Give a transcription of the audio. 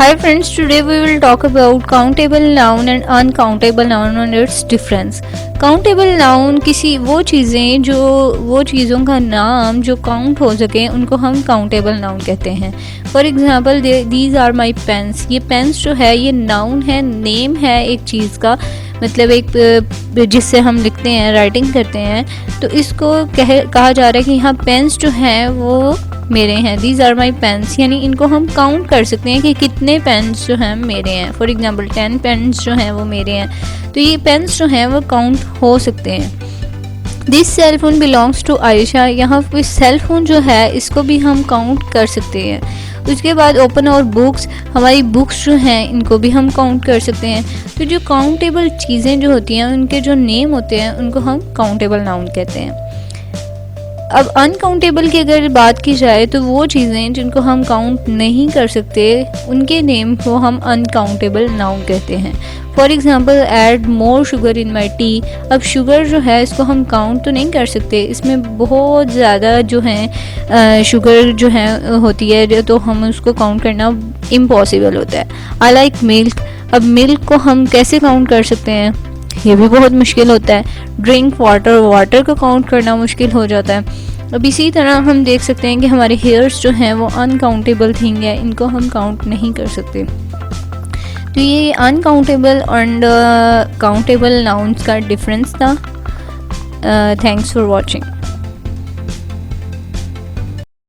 Hi friends, today we will talk about countable noun and uncountable noun and its difference. Countable noun किसी वो चीज़ों का नाम जो काउंट हो सके उनको हम countable noun कहते हैं. For example these are my pens. ये पेन्स जो है ये नाउन है, नेम है एक चीज़ का, मतलब एक जिससे हम लिखते हैं, राइटिंग करते हैं, तो इसको कहा जा रहा है कि यहाँ पेन्स जो हैं वो मेरे हैं. दीज आर माई पेन्स, यानी इनको हम काउंट कर सकते हैं कि कितने पेन्स जो हैं मेरे हैं. फॉर एग्जांपल 10 पेन्स जो हैं वो मेरे हैं, तो ये पेन्स जो हैं वो काउंट हो सकते हैं. This cell phone belongs to Ayesha, यहाँ पे सेल फोन जो है इसको भी हम काउंट कर सकते हैं. उसके बाद ओपन और बुक्स, हमारी बुक्स जो हैं इनको भी हम काउंट कर सकते हैं. तो जो काउंटेबल चीज़ें जो होती हैं उनके जो नेम होते हैं उनको हम काउंटेबल नाउन कहते हैं. अब अनकाउंटेबल की अगर बात की जाए तो वो चीज़ें जिनको हम काउंट नहीं कर सकते उनके नेम को हम अनकाउंटेबल नाउन कहते हैं. For example add more sugar in my T. अब शुगर जो है इसको हम काउंट तो नहीं कर सकते, इसमें बहुत ज़्यादा जो है शुगर जो है होती है, तो हम उसको काउंट करना इम्पॉसिबल होता है. I like milk. अब मिल्क को हम कैसे काउंट कर सकते हैं, ये भी बहुत मुश्किल होता है. ड्रिंक वाटर, वाटर को काउंट करना मुश्किल हो जाता है. अब इसी तरह हम देख सकते हैं कि हमारे हेयर्स जो हैं वो अनकाउंटेबल थिंग है, इनको हम काउंट नहीं कर सकते. तो ये अनकाउंटेबल एंड काउंटेबल नाउन्स का डिफरेंस था. Thanks for watching.